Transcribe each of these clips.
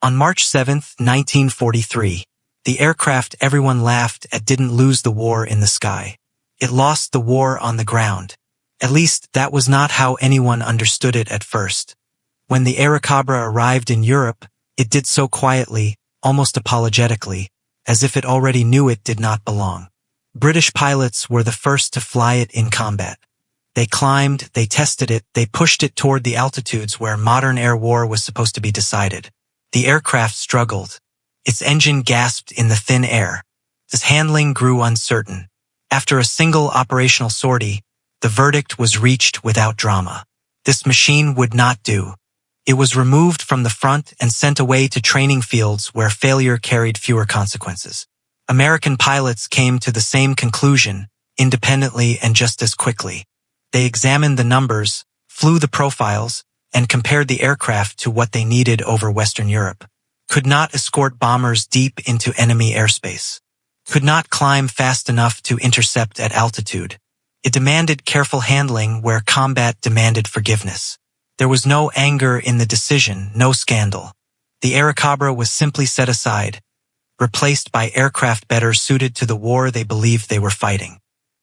On March 7, 1943, the aircraft everyone laughed at didn't lose the war in the sky. It lost the war on the ground. At least, that was not how anyone understood it at first. When the Airacobra arrived in Europe, it did so quietly, almost apologetically, as if it already knew it did not belong. British pilots were the first to fly it in combat. They climbed, they tested it, they pushed it toward the altitudes where modern air war was supposed to be decided. The aircraft struggled. Its engine gasped in the thin air. Its handling grew uncertain. After a single operational sortie, the verdict was reached without drama. This machine would not do. It was removed from the front and sent away to training fields where failure carried fewer consequences. American pilots came to the same conclusion, independently and just as quickly. They examined the numbers, flew the profiles, and compared the aircraft to what they needed over Western Europe. Could not escort bombers deep into enemy airspace. Could not climb fast enough to intercept at altitude. It demanded careful handling where combat demanded forgiveness. There was no anger in the decision, no scandal. The Airacobra was simply set aside, replaced by aircraft better suited to the war they believed they were fighting.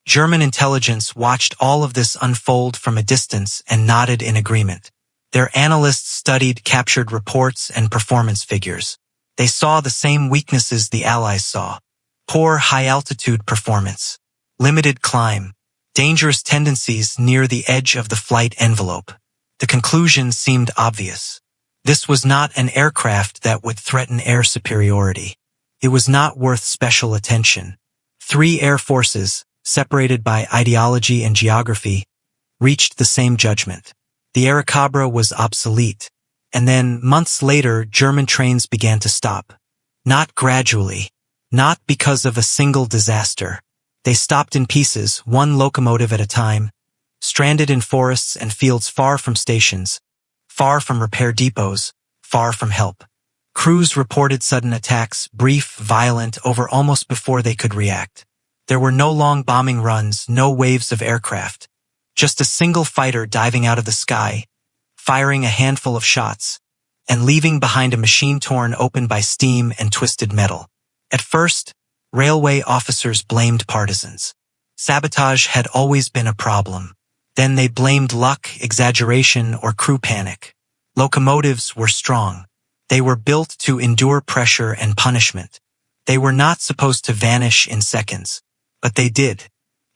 German intelligence watched all of this unfold from a distance and nodded in agreement. Their analysts studied captured reports and performance figures. They saw the same weaknesses the Allies saw. Poor high-altitude performance, limited climb, dangerous tendencies near the edge of the flight envelope. The conclusion seemed obvious. This was not an aircraft that would threaten air superiority. It was not worth special attention. 3 air forces, separated by ideology and geography, reached the same judgment. The Airacobra was obsolete. And then, months later, German trains began to stop. Not gradually. Not because of a single disaster. They stopped in pieces, one locomotive at a time, stranded in forests and fields far from stations, far from repair depots, far from help. Crews reported sudden attacks, brief, violent, over almost before they could react. There were no long bombing runs, no waves of aircraft. Just a single fighter diving out of the sky, firing a handful of shots, and leaving behind a machine torn open by steam and twisted metal. At first, railway officers blamed partisans. Sabotage had always been a problem. Then they blamed luck, exaggeration, or crew panic. Locomotives were strong. They were built to endure pressure and punishment. They were not supposed to vanish in seconds, but they did.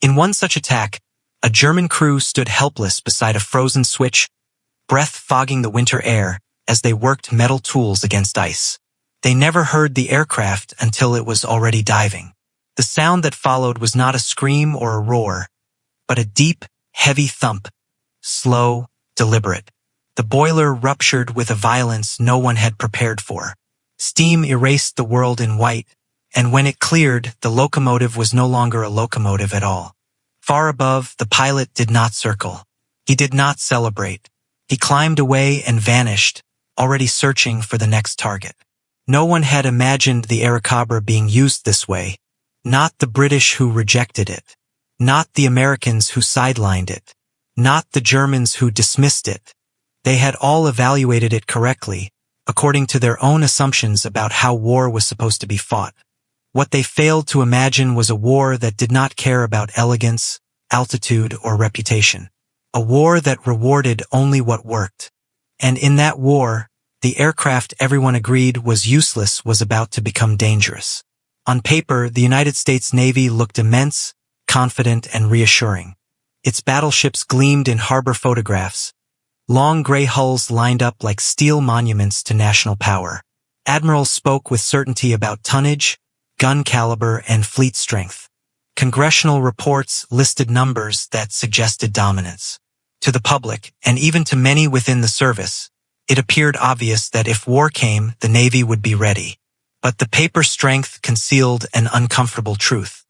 In one such attack, a German crew stood helpless beside a frozen switch, breath fogging the winter air as they worked metal tools against ice. They never heard the aircraft until it was already diving. The sound that followed was not a scream or a roar, but a deep, heavy thump, slow, deliberate. The boiler ruptured with a violence no one had prepared for. Steam erased the world in white, and when it cleared, the locomotive was no longer a locomotive at all. Far above, the pilot did not circle. He did not celebrate. He climbed away and vanished, already searching for the next target. No one had imagined the Airacobra being used this way. Not the British who rejected it. Not the Americans who sidelined it. Not the Germans who dismissed it. They had all evaluated it correctly, according to their own assumptions about how war was supposed to be fought. What they failed to imagine was a war that did not care about elegance, altitude, or reputation. A war that rewarded only what worked. And in that war, the aircraft everyone agreed was useless was about to become dangerous. On paper, the United States Navy looked immense, confident, and reassuring. Its battleships gleamed in harbor photographs. Long gray hulls lined up like steel monuments to national power. Admirals spoke with certainty about tonnage, gun caliber, and fleet strength. Congressional reports listed numbers that suggested dominance. To the public, and even to many within the service, it appeared obvious that if war came, the Navy would be ready. But the paper strength concealed an uncomfortable truth.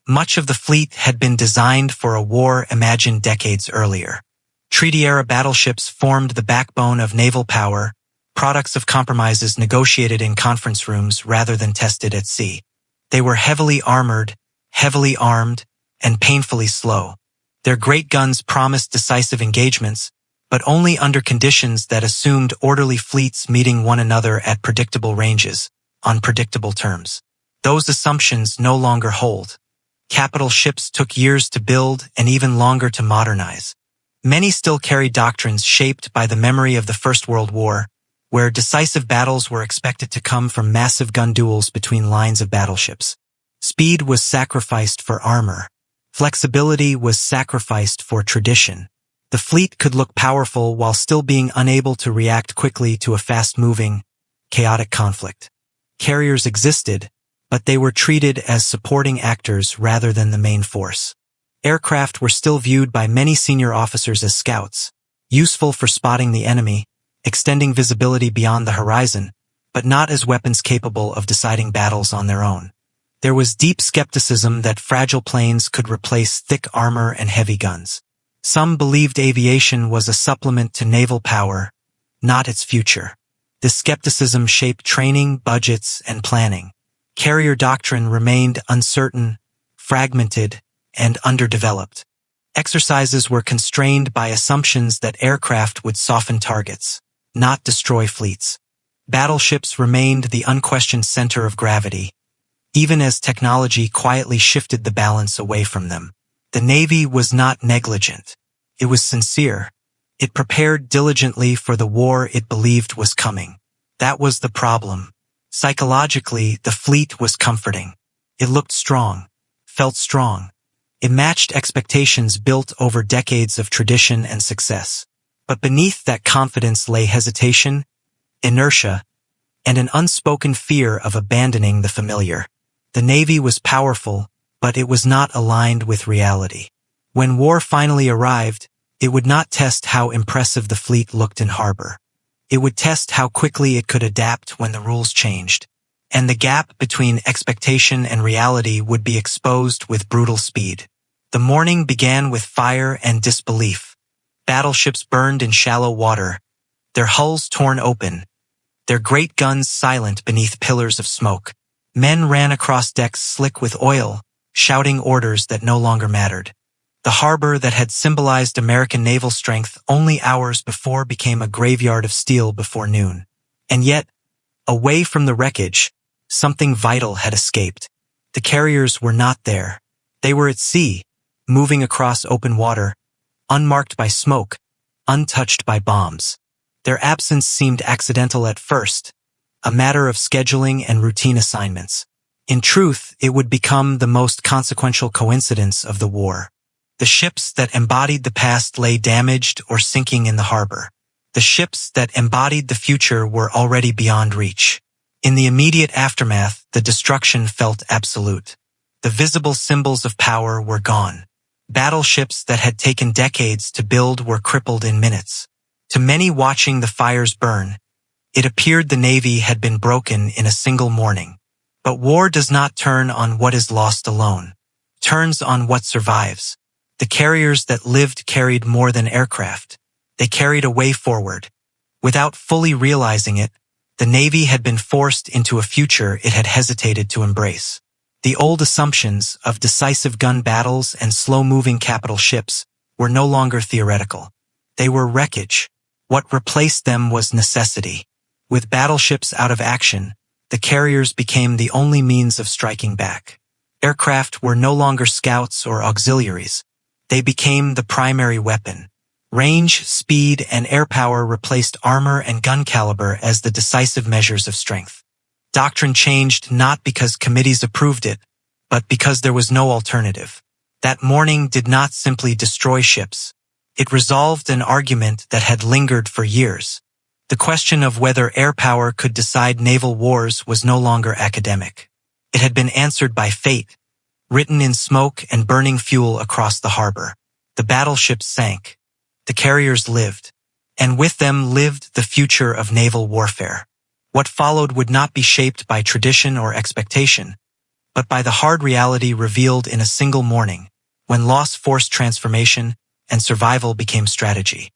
Much of the fleet had been designed for a war imagined decades earlier. Treaty-era battleships formed the backbone of naval power, products of compromises negotiated in conference rooms rather than tested at sea. They were heavily armored, heavily armed, and painfully slow. Their great guns promised decisive engagements, but only under conditions that assumed orderly fleets meeting one another at predictable ranges, on predictable terms. Those assumptions no longer hold. Capital ships took years to build and even longer to modernize. Many still carry doctrines shaped by the memory of the First World War, where decisive battles were expected to come from massive gun duels between lines of battleships. Speed was sacrificed for armor. Flexibility was sacrificed for tradition. The fleet could look powerful while still being unable to react quickly to a fast-moving, chaotic conflict. Carriers existed, but they were treated as supporting actors rather than the main force. Aircraft were still viewed by many senior officers as scouts, useful for spotting the enemy, extending visibility beyond the horizon, but not as weapons capable of deciding battles on their own. There was deep skepticism that fragile planes could replace thick armor and heavy guns. Some believed aviation was a supplement to naval power, not its future. This skepticism shaped training, budgets, and planning. Carrier doctrine remained uncertain, fragmented, and underdeveloped. Exercises were constrained by assumptions that aircraft would soften targets, not destroy fleets. Battleships remained the unquestioned center of gravity, even as technology quietly shifted the balance away from them. The Navy was not negligent. It was sincere. It prepared diligently for the war it believed was coming. That was the problem. Psychologically, the fleet was comforting. It looked strong, felt strong. It matched expectations built over decades of tradition and success. But beneath that confidence lay hesitation, inertia, and an unspoken fear of abandoning the familiar. The Navy was powerful, but it was not aligned with reality. When war finally arrived, it would not test how impressive the fleet looked in harbor. It would test how quickly it could adapt when the rules changed. And the gap between expectation and reality would be exposed with brutal speed. The morning began with fire and disbelief. Battleships burned in shallow water, their hulls torn open, their great guns silent beneath pillars of smoke. Men ran across decks slick with oil, shouting orders that no longer mattered. The harbor that had symbolized American naval strength only hours before became a graveyard of steel before noon. And yet, away from the wreckage, something vital had escaped. The carriers were not there. They were at sea, moving across open water, unmarked by smoke, untouched by bombs. Their absence seemed accidental at first, a matter of scheduling and routine assignments. In truth, it would become the most consequential coincidence of the war. The ships that embodied the past lay damaged or sinking in the harbor. The ships that embodied the future were already beyond reach. In the immediate aftermath, the destruction felt absolute. The visible symbols of power were gone. Battleships that had taken decades to build were crippled in minutes. To many watching the fires burn, it appeared the Navy had been broken in a single morning. But war does not turn on what is lost alone. It turns on what survives. The carriers that lived carried more than aircraft. They carried a way forward. Without fully realizing it, the Navy had been forced into a future it had hesitated to embrace. The old assumptions of decisive gun battles and slow-moving capital ships were no longer theoretical. They were wreckage. What replaced them was necessity. With battleships out of action, the carriers became the only means of striking back. Aircraft were no longer scouts or auxiliaries. They became the primary weapon. Range, speed, and airpower replaced armor and gun caliber as the decisive measures of strength. Doctrine changed not because committees approved it, but because there was no alternative. That morning did not simply destroy ships. It resolved an argument that had lingered for years. The question of whether airpower could decide naval wars was no longer academic. It had been answered by fate, written in smoke and burning fuel across the harbor. The battleships sank. The carriers lived. And with them lived the future of naval warfare. What followed would not be shaped by tradition or expectation, but by the hard reality revealed in a single morning, when loss forced transformation and survival became strategy.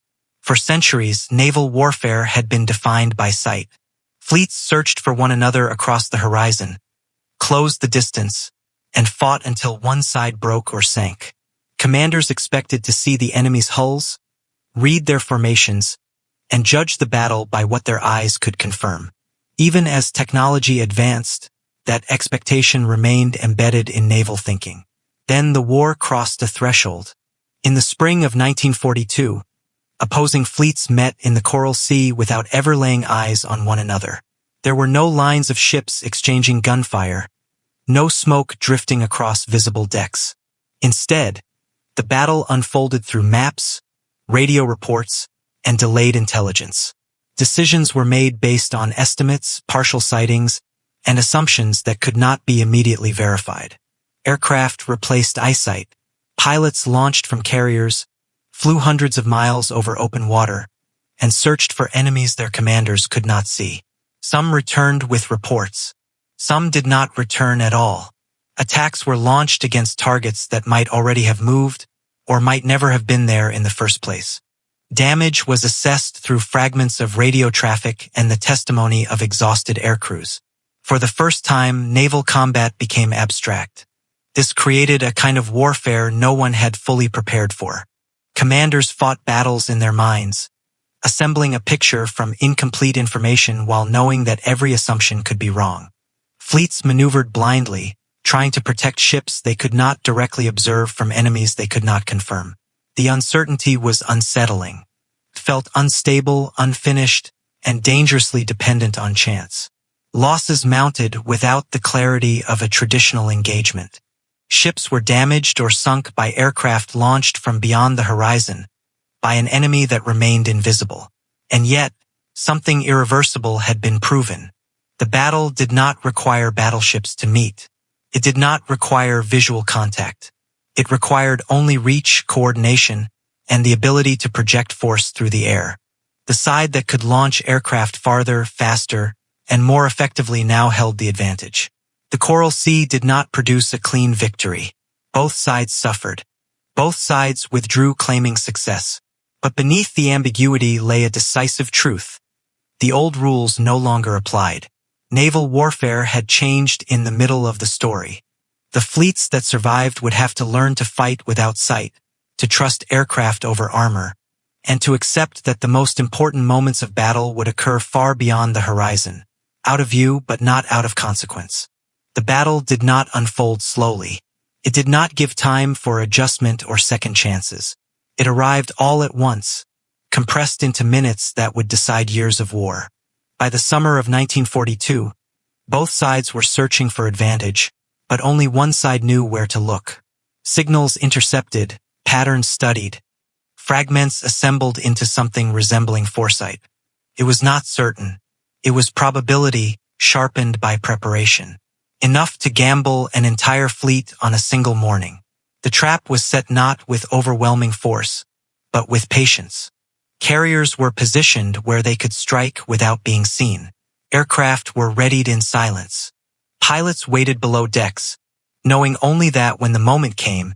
For centuries, naval warfare had been defined by sight. Fleets searched for one another across the horizon, closed the distance, and fought until one side broke or sank. Commanders expected to see the enemy's hulls, read their formations, and judge the battle by what their eyes could confirm. Even as technology advanced, that expectation remained embedded in naval thinking. Then the war crossed a threshold. In the spring of 1942, opposing fleets met in the Coral Sea without ever laying eyes on one another. There were no lines of ships exchanging gunfire, no smoke drifting across visible decks. Instead, the battle unfolded through maps, radio reports, and delayed intelligence. Decisions were made based on estimates, partial sightings, and assumptions that could not be immediately verified. Aircraft replaced eyesight. Pilots launched from carriers, flew hundreds of miles over open water, and searched for enemies their commanders could not see. Some returned with reports. Some did not return at all. Attacks were launched against targets that might already have moved or might never have been there in the first place. Damage was assessed through fragments of radio traffic and the testimony of exhausted aircrews. For the first time, naval combat became abstract. This created a kind of warfare no one had fully prepared for. Commanders fought battles in their minds, assembling a picture from incomplete information while knowing that every assumption could be wrong. Fleets maneuvered blindly, trying to protect ships they could not directly observe from enemies they could not confirm. The uncertainty was unsettling. It felt unstable, unfinished, and dangerously dependent on chance. Losses mounted without the clarity of a traditional engagement. Ships were damaged or sunk by aircraft launched from beyond the horizon, by an enemy that remained invisible. And yet, something irreversible had been proven. The battle did not require battleships to meet. It did not require visual contact. It required only reach, coordination, and the ability to project force through the air. The side that could launch aircraft farther, faster, and more effectively now held the advantage. The Coral Sea did not produce a clean victory. Both sides suffered. Both sides withdrew claiming success. But beneath the ambiguity lay a decisive truth. The old rules no longer applied. Naval warfare had changed in the middle of the story. The fleets that survived would have to learn to fight without sight, to trust aircraft over armor, and to accept that the most important moments of battle would occur far beyond the horizon, out of view but not out of consequence. The battle did not unfold slowly. It did not give time for adjustment or second chances. It arrived all at once, compressed into minutes that would decide years of war. By the summer of 1942, both sides were searching for advantage, but only one side knew where to look. Signals intercepted, patterns studied, fragments assembled into something resembling foresight. It was not certain. It was probability sharpened by preparation. Enough to gamble an entire fleet on a single morning. The trap was set not with overwhelming force, but with patience. Carriers were positioned where they could strike without being seen. Aircraft were readied in silence. Pilots waited below decks, knowing only that when the moment came,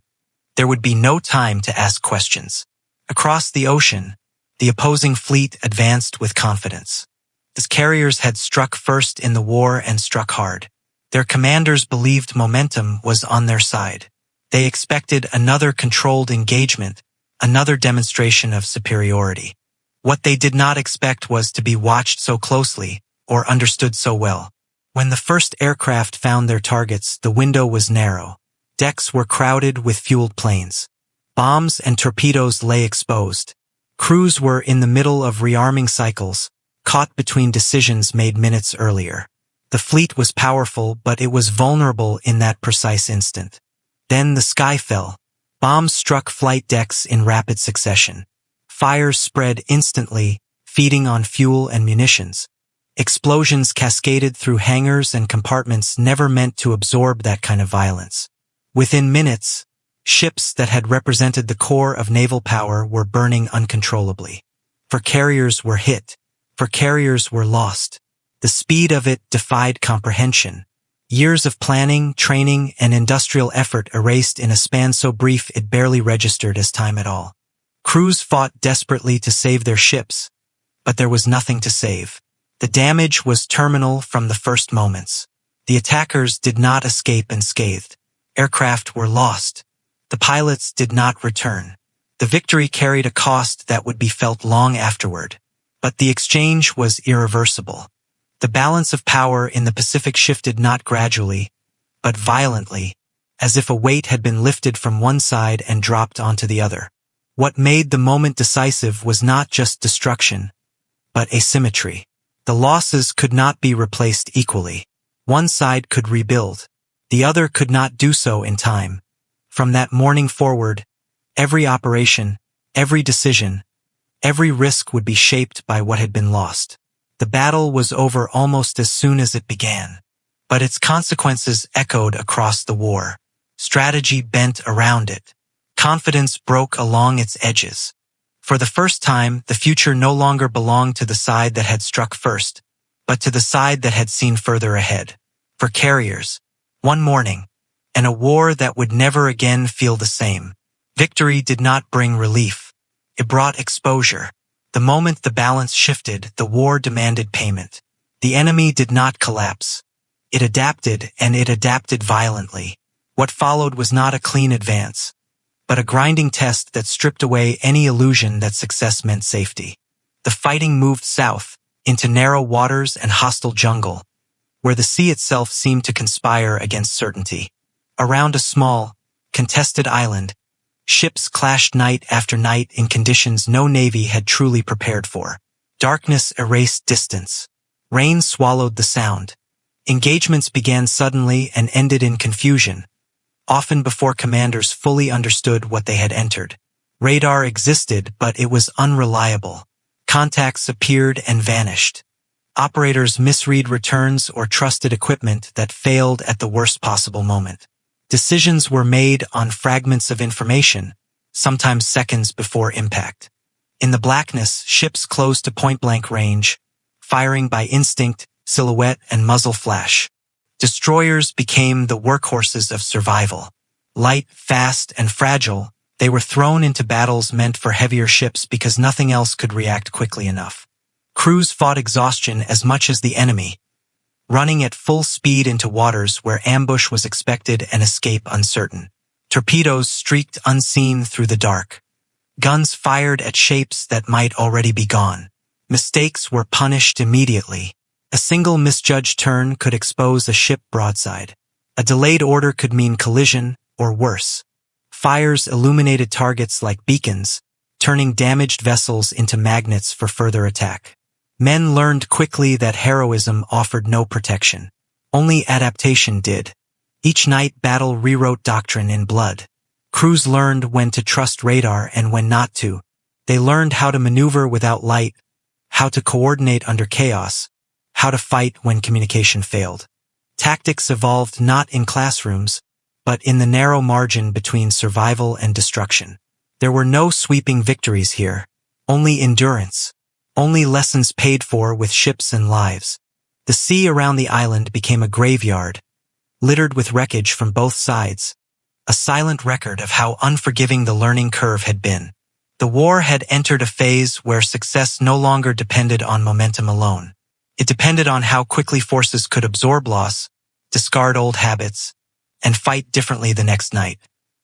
there would be no time to ask questions. Across the ocean, the opposing fleet advanced with confidence. The carriers had struck first in the war and struck hard. Their commanders believed momentum was on their side. They expected another controlled engagement, another demonstration of superiority. What they did not expect was to be watched so closely or understood so well. When the first aircraft found their targets, the window was narrow. Decks were crowded with fueled planes. Bombs and torpedoes lay exposed. Crews were in the middle of rearming cycles, caught between decisions made minutes earlier. The fleet was powerful, but it was vulnerable in that precise instant. Then the sky fell. Bombs struck flight decks in rapid succession. Fires spread instantly, feeding on fuel and munitions. Explosions cascaded through hangars and compartments never meant to absorb that kind of violence. Within minutes, ships that had represented the core of naval power were burning uncontrollably. For carriers were hit. For carriers were lost. The speed of it defied comprehension. Years of planning, training, and industrial effort erased in a span so brief it barely registered as time at all. Crews fought desperately to save their ships, but there was nothing to save. The damage was terminal from the first moments. The attackers did not escape unscathed. Aircraft were lost. The pilots did not return. The victory carried a cost that would be felt long afterward. But the exchange was irreversible. The balance of power in the Pacific shifted not gradually, but violently, as if a weight had been lifted from one side and dropped onto the other. What made the moment decisive was not just destruction, but asymmetry. The losses could not be replaced equally. One side could rebuild. The other could not do so in time. From that morning forward, every operation, every decision, every risk would be shaped by what had been lost. The battle was over almost as soon as it began, but its consequences echoed across the war. Strategy bent around it. Confidence broke along its edges. For the first time, the future no longer belonged to the side that had struck first, but to the side that had seen further ahead. For carriers, one morning, and a war that would never again feel the same. Victory did not bring relief. It brought exposure. The moment the balance shifted, the war demanded payment. The enemy did not collapse. It adapted, and it adapted violently. What followed was not a clean advance, but a grinding test that stripped away any illusion that success meant safety. The fighting moved south, into narrow waters and hostile jungle, where the sea itself seemed to conspire against certainty. Around a small, contested island, ships clashed night after night in conditions no navy had truly prepared for. Darkness erased distance. Rain swallowed the sound. Engagements began suddenly and ended in confusion, often before commanders fully understood what they had entered. Radar existed, but it was unreliable. Contacts appeared and vanished. Operators misread returns or trusted equipment that failed at the worst possible moment. Decisions were made on fragments of information, sometimes seconds before impact. In the blackness, ships closed to point-blank range, firing by instinct, silhouette, and muzzle flash. Destroyers became the workhorses of survival. Light, fast, and fragile, they were thrown into battles meant for heavier ships because nothing else could react quickly enough. Crews fought exhaustion as much as the enemy, running at full speed into waters where ambush was expected and escape uncertain. Torpedoes streaked unseen through the dark. Guns fired at shapes that might already be gone. Mistakes were punished immediately. A single misjudged turn could expose a ship broadside. A delayed order could mean collision, or worse. Fires illuminated targets like beacons, turning damaged vessels into magnets for further attack. Men learned quickly that heroism offered no protection. Only adaptation did. Each night battle rewrote doctrine in blood. Crews learned when to trust radar and when not to. They learned how to maneuver without light, how to coordinate under chaos, how to fight when communication failed. Tactics evolved not in classrooms, but in the narrow margin between survival and destruction. There were no sweeping victories here, only endurance, only lessons paid for with ships and lives. The sea around the island became a graveyard, littered with wreckage from both sides, a silent record of how unforgiving the learning curve had been. The war had entered a phase where success no longer depended on momentum alone. It depended on how quickly forces could absorb loss, discard old habits, and fight differently the next night.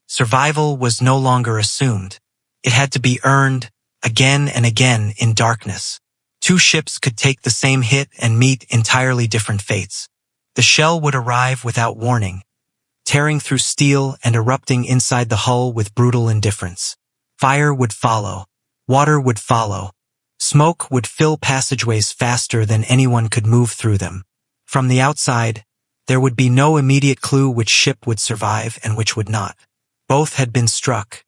Survival was no longer assumed. It had to be earned, again and again in darkness. Two ships could take the same hit and meet entirely different fates. The shell would arrive without warning, tearing through steel and erupting inside the hull with brutal indifference. Fire would follow. Water would follow. Smoke would fill passageways faster than anyone could move through them. From the outside, there would be no immediate clue which ship would survive and which would not. Both had been struck.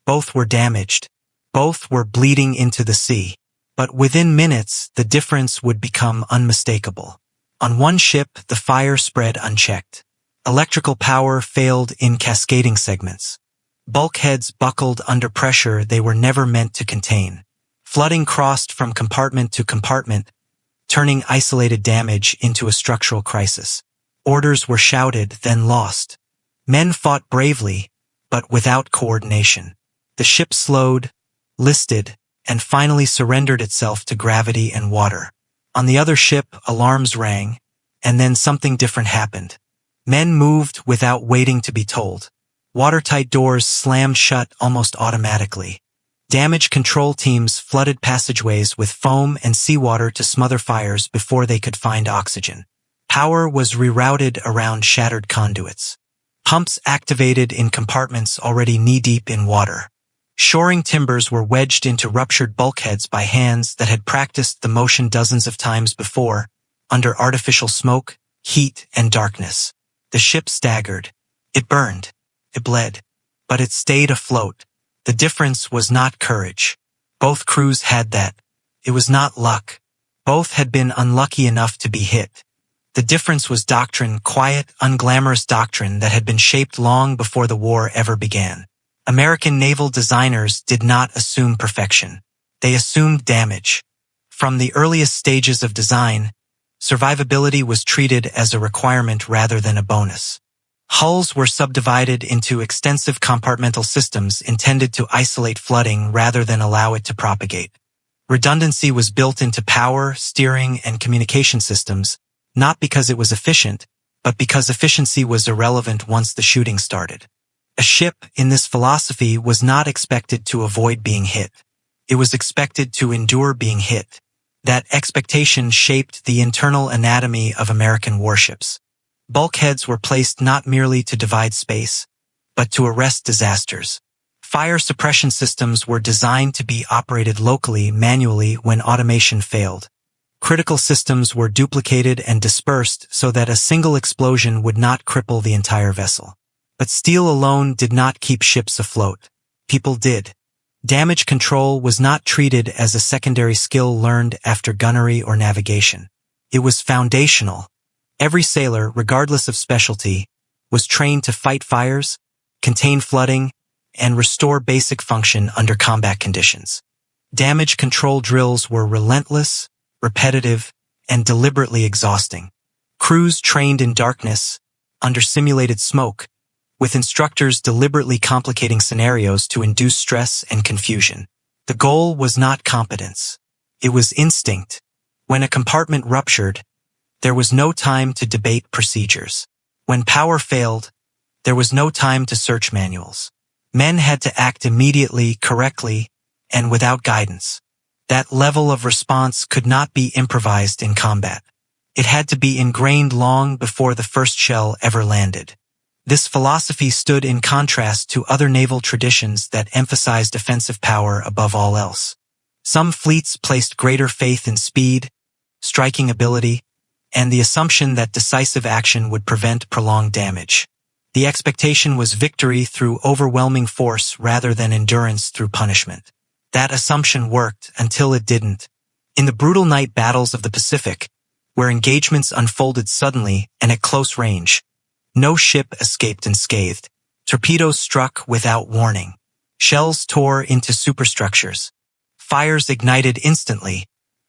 Both were damaged. Both were bleeding into the sea. But within minutes, the difference would become unmistakable. On one ship, the fire spread unchecked. Electrical power failed in cascading segments. Bulkheads buckled under pressure they were never meant to contain. Flooding crossed from compartment to compartment, turning isolated damage into a structural crisis. Orders were shouted, then lost. Men fought bravely, but without coordination. The ship slowed, listed, and finally surrendered itself to gravity and water. On the other ship, alarms rang, and then something different happened. Men moved without waiting to be told. Watertight doors slammed shut almost automatically. Damage control teams flooded passageways with foam and seawater to smother fires before they could find oxygen. Power was rerouted around shattered conduits. Pumps activated in compartments already knee-deep in water. Shoring timbers were wedged into ruptured bulkheads by hands that had practiced the motion dozens of times before, under artificial smoke, heat, and darkness. The ship staggered. It burned. It bled. But it stayed afloat. The difference was not courage. Both crews had that. It was not luck. Both had been unlucky enough to be hit. The difference was doctrine, quiet, unglamorous doctrine that had been shaped long before the war ever began. American naval designers did not assume perfection. They assumed damage. From the earliest stages of design, survivability was treated as a requirement rather than a bonus. Hulls were subdivided into extensive compartmental systems intended to isolate flooding rather than allow it to propagate. Redundancy was built into power, steering, and communication systems, not because it was efficient, but because efficiency was irrelevant once the shooting started. A ship, in this philosophy, was not expected to avoid being hit. It was expected to endure being hit. That expectation shaped the internal anatomy of American warships. Bulkheads were placed not merely to divide space, but to arrest disasters. Fire suppression systems were designed to be operated locally, manually, when automation failed. Critical systems were duplicated and dispersed so that a single explosion would not cripple the entire vessel. But steel alone did not keep ships afloat. People did. Damage control was not treated as a secondary skill learned after gunnery or navigation. It was foundational. Every sailor, regardless of specialty, was trained to fight fires, contain flooding, and restore basic function under combat conditions. Damage control drills were relentless, repetitive, and deliberately exhausting. Crews trained in darkness, under simulated smoke, with instructors deliberately complicating scenarios to induce stress and confusion. The goal was not competence. It was instinct. When a compartment ruptured, there was no time to debate procedures. When power failed, there was no time to search manuals. Men had to act immediately, correctly, and without guidance. That level of response could not be improvised in combat. It had to be ingrained long before the first shell ever landed. This philosophy stood in contrast to other naval traditions that emphasized offensive power above all else. Some fleets placed greater faith in speed, striking ability, and the assumption that decisive action would prevent prolonged damage. The expectation was victory through overwhelming force rather than endurance through punishment. That assumption worked until it didn't. In the brutal night battles of the Pacific, where engagements unfolded suddenly and at close range, no ship escaped unscathed. Torpedoes struck without warning. Shells tore into superstructures. Fires ignited instantly,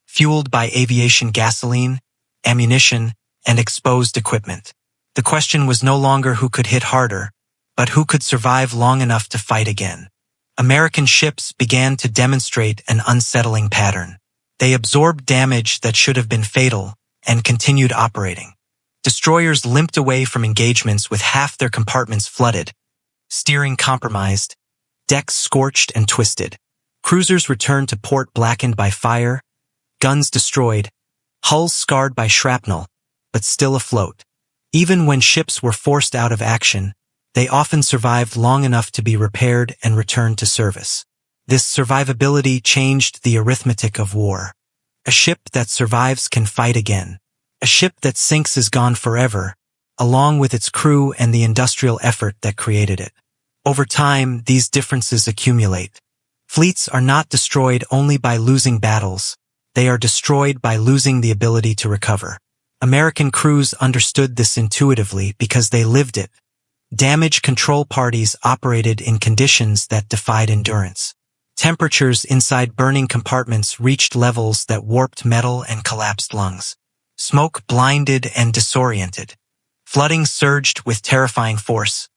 fueled by aviation gasoline, ammunition, and exposed equipment. The question was no longer who could hit harder, but who could survive long enough to fight again. American ships began to demonstrate an unsettling pattern. They absorbed damage that should have been fatal and continued operating. Destroyers limped away from engagements with half their compartments flooded, steering compromised, decks scorched and twisted. Cruisers returned to port blackened by fire, guns destroyed, hulls scarred by shrapnel, but still afloat. Even when ships were forced out of action, they often survived long enough to be repaired and returned to service. This survivability changed the arithmetic of war. A ship that survives can fight again. A ship that sinks is gone forever, along with its crew and the industrial effort that created it. Over time, these differences accumulate. Fleets are not destroyed only by losing battles. They are destroyed by losing the ability to recover. American crews understood this intuitively because they lived it. Damage control parties operated in conditions that defied endurance. Temperatures inside burning compartments reached levels that warped metal and collapsed lungs. Smoke blinded and disoriented. Flooding surged with terrifying force,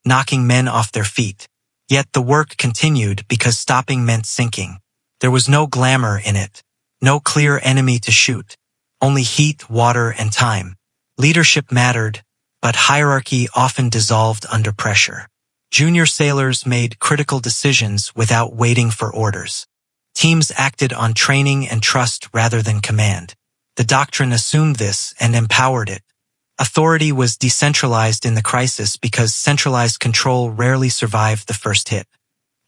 knocking men off their feet. Yet the work continued because stopping meant sinking. There was no glamour in it, no clear enemy to shoot, only heat, water, and time. Leadership mattered, but hierarchy often dissolved under pressure. Junior sailors made critical decisions without waiting for orders. Teams acted on training and trust rather than command. The doctrine assumed this and empowered it. Authority was decentralized in the crisis because centralized control rarely survived the first hit.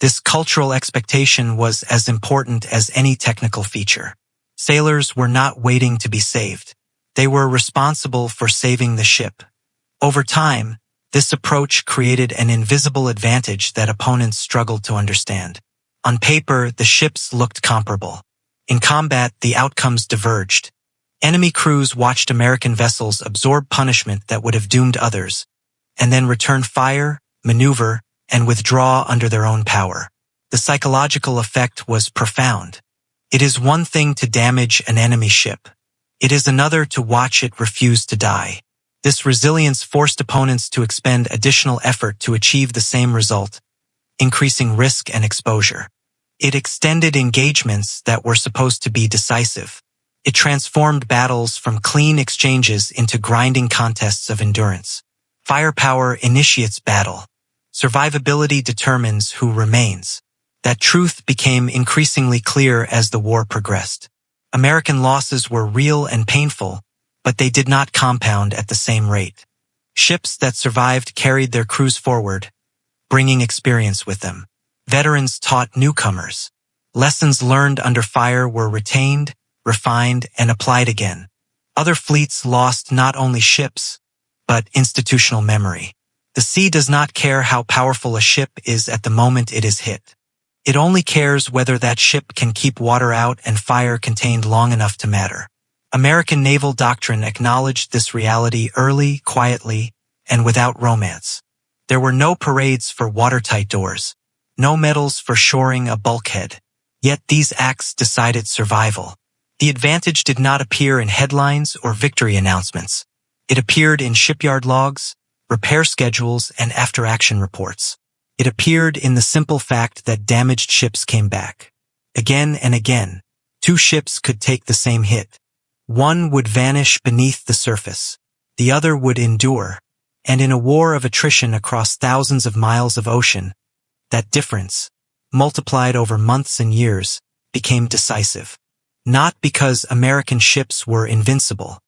This cultural expectation was as important as any technical feature. Sailors were not waiting to be saved. They were responsible for saving the ship. Over time, this approach created an invisible advantage that opponents struggled to understand. On paper, the ships looked comparable. In combat, the outcomes diverged. Enemy crews watched American vessels absorb punishment that would have doomed others, and then return fire, maneuver, and withdraw under their own power. The psychological effect was profound. It is one thing to damage an enemy ship. It is another to watch it refuse to die. This resilience forced opponents to expend additional effort to achieve the same result, increasing risk and exposure. It extended engagements that were supposed to be decisive. It transformed battles from clean exchanges into grinding contests of endurance. Firepower initiates battle. Survivability determines who remains. That truth became increasingly clear as the war progressed. American losses were real and painful, but they did not compound at the same rate. Ships that survived carried their crews forward, bringing experience with them. Veterans taught newcomers. Lessons learned under fire were retained, refined, and applied again. Other fleets lost not only ships, but institutional memory. The sea does not care how powerful a ship is at the moment it is hit. It only cares whether that ship can keep water out and fire contained long enough to matter. American naval doctrine acknowledged this reality early, quietly, and without romance. There were no parades for watertight doors, no medals for shoring a bulkhead. Yet these acts decided survival. The advantage did not appear in headlines or victory announcements. It appeared in shipyard logs, repair schedules, and after-action reports. It appeared in the simple fact that damaged ships came back. Again and again, two ships could take the same hit. One would vanish beneath the surface. The other would endure. And in a war of attrition across thousands of miles of ocean, that difference, multiplied over months and years, became decisive. Not because American ships were invincible,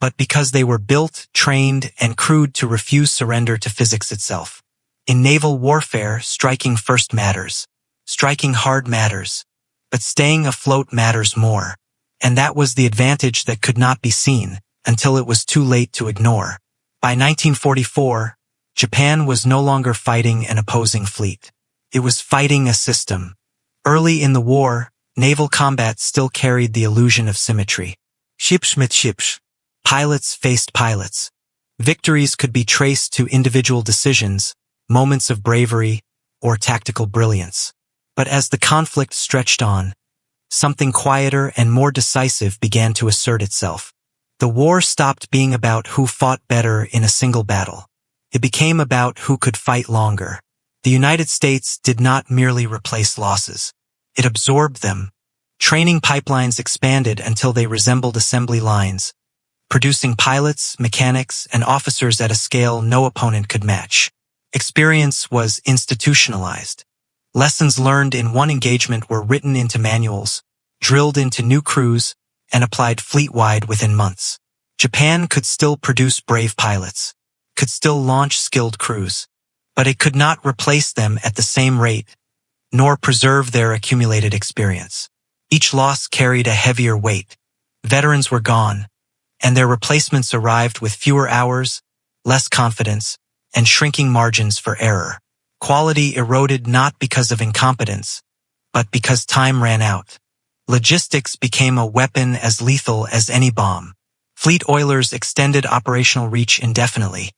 but because they were built, trained, and crewed to refuse surrender to physics itself. In naval warfare, striking first matters. Striking hard matters. But staying afloat matters more. And that was the advantage that could not be seen until it was too late to ignore. By 1944, Japan was no longer fighting an opposing fleet. It was fighting a system. Early in the war, naval combat still carried the illusion of symmetry. Ships met ships. Pilots faced pilots. Victories could be traced to individual decisions, moments of bravery, or tactical brilliance. But as the conflict stretched on, something quieter and more decisive began to assert itself. The war stopped being about who fought better in a single battle. It became about who could fight longer. The United States did not merely replace losses. It absorbed them. Training pipelines expanded until they resembled assembly lines, producing pilots, mechanics, and officers at a scale no opponent could match. Experience was institutionalized. Lessons learned in one engagement were written into manuals, drilled into new crews, and applied fleet-wide within months. Japan could still produce brave pilots, could still launch skilled crews, but it could not replace them at the same rate, nor preserve their accumulated experience. Each loss carried a heavier weight. Veterans were gone, and their replacements arrived with fewer hours, less confidence, and shrinking margins for error. Quality eroded not because of incompetence, but because time ran out. Logistics became a weapon as lethal as any bomb. Fleet oilers extended operational reach indefinitely,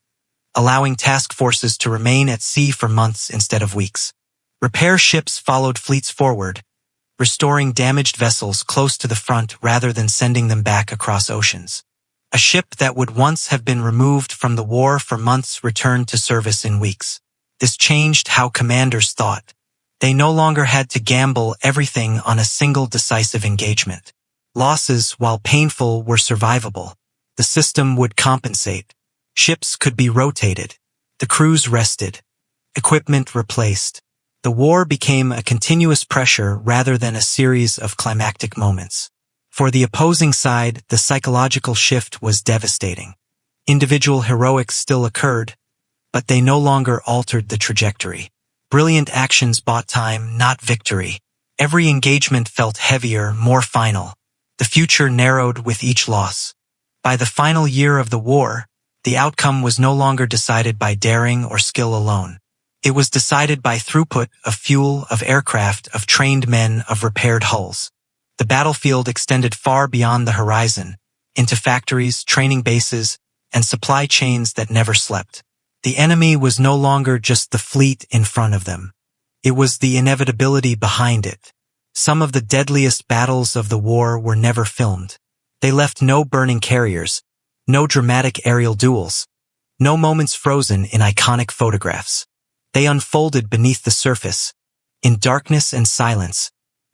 allowing task forces to remain at sea for months instead of weeks. Repair ships followed fleets forward, restoring damaged vessels close to the front rather than sending them back across oceans. A ship that would once have been removed from the war for months returned to service in weeks. This changed how commanders thought. They no longer had to gamble everything on a single decisive engagement. Losses, while painful, were survivable. The system would compensate. Ships could be rotated. The crews rested. equipment replaced. The war became a continuous pressure rather than a series of climactic moments. For the opposing side, the psychological shift was devastating. Individual heroics still occurred, but they no longer altered the trajectory. Brilliant actions bought time, not victory. Every engagement felt heavier, more final. The future narrowed with each loss. By the final year of the war, the outcome was no longer decided by daring or skill alone. It was decided by throughput of fuel, of aircraft, of trained men, of repaired hulls. The battlefield extended far beyond the horizon, into factories, training bases, and supply chains that never slept. The enemy was no longer just the fleet in front of them. It was the inevitability behind it. Some of the deadliest battles of the war were never filmed. They left no burning carriers, no dramatic aerial duels, no moments frozen in iconic photographs. They unfolded beneath the surface, in darkness and silence,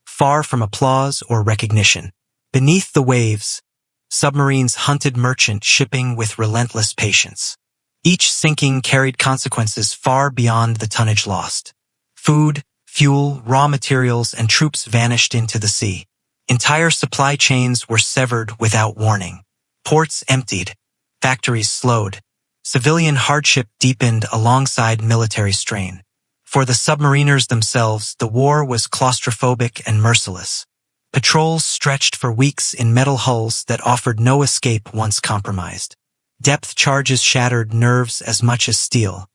far from applause or recognition. Beneath the waves, submarines hunted merchant shipping with relentless patience. Each sinking carried consequences far beyond the tonnage lost. Food, fuel, raw materials, and troops vanished into the sea. Entire supply chains were severed without warning. Ports emptied. Factories slowed. Civilian hardship deepened alongside military strain. For the submariners themselves, the war was claustrophobic and merciless. Patrols stretched for weeks in metal hulls that offered no escape once compromised. Depth charges shattered nerves as much as steel.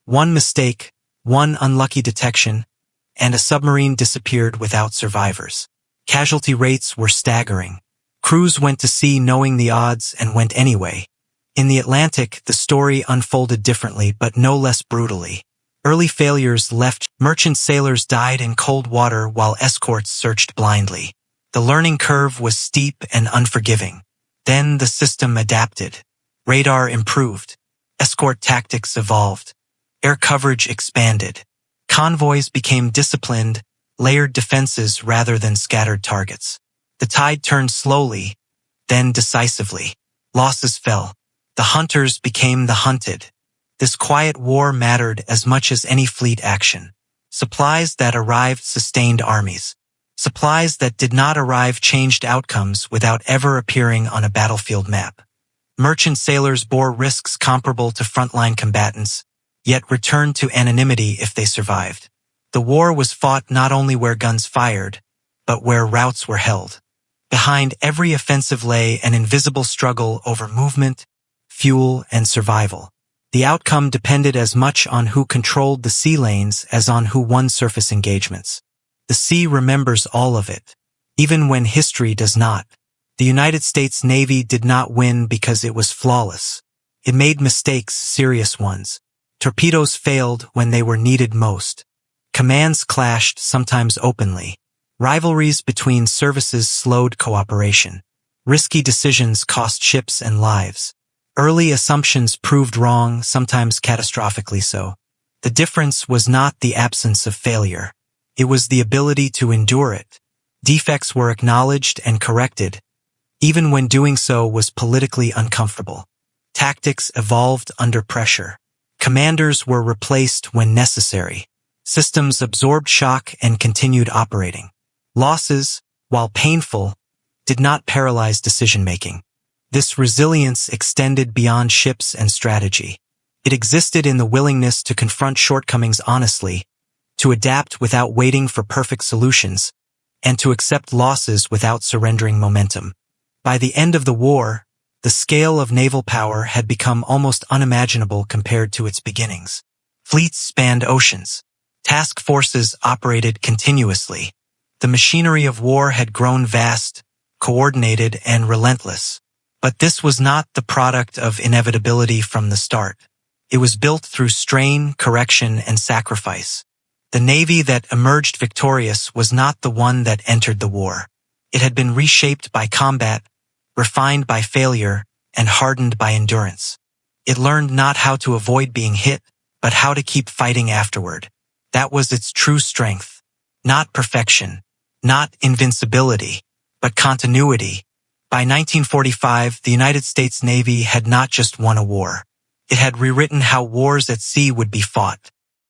One mistake, one unlucky detection, and a submarine disappeared without survivors. Casualty rates were staggering. Crews went to sea knowing the odds and went anyway. In the Atlantic, the story unfolded differently but no less brutally. Early failures left. Merchant sailors died in cold water while escorts searched blindly. The learning curve was steep and unforgiving. Then the system adapted. Radar improved. Escort tactics evolved. Air coverage expanded. Convoys became disciplined, layered defenses rather than scattered targets. The tide turned slowly, then decisively. Losses fell. The hunters became the hunted. This quiet war mattered as much as any fleet action. Supplies that arrived sustained armies. Supplies that did not arrive changed outcomes without ever appearing on a battlefield map. Merchant sailors bore risks comparable to frontline combatants, yet returned to anonymity if they survived. The war was fought not only where guns fired, but where routes were held. Behind every offensive lay an invisible struggle over movement, fuel, and survival. The outcome depended as much on who controlled the sea lanes as on who won surface engagements. The sea remembers all of it, even when history does not. The United States Navy did not win because it was flawless. It made mistakes, serious ones. Torpedoes failed when they were needed most. Commands clashed, sometimes openly. Rivalries between services slowed cooperation. Risky decisions cost ships and lives. Early assumptions proved wrong, sometimes catastrophically so. The difference was not the absence of failure. It was the ability to endure it. Defects were acknowledged and corrected, even when doing so was politically uncomfortable. Tactics evolved under pressure. Commanders were replaced when necessary. Systems absorbed shock and continued operating. Losses, while painful, did not paralyze decision-making. This resilience extended beyond ships and strategy. It existed in the willingness to confront shortcomings honestly, to adapt without waiting for perfect solutions, and to accept losses without surrendering momentum. By the end of the war, the scale of naval power had become almost unimaginable compared to its beginnings. Fleets spanned oceans. Task forces operated continuously. The machinery of war had grown vast, coordinated, and relentless. But this was not the product of inevitability from the start. It was built through strain, correction, and sacrifice. The Navy that emerged victorious was not the one that entered the war. It had been reshaped by combat, refined by failure, and hardened by endurance. It learned not how to avoid being hit, but how to keep fighting afterward. That was its true strength. Not perfection, not invincibility, but continuity. By 1945, the United States Navy had not just won a war. It had rewritten how wars at sea would be fought.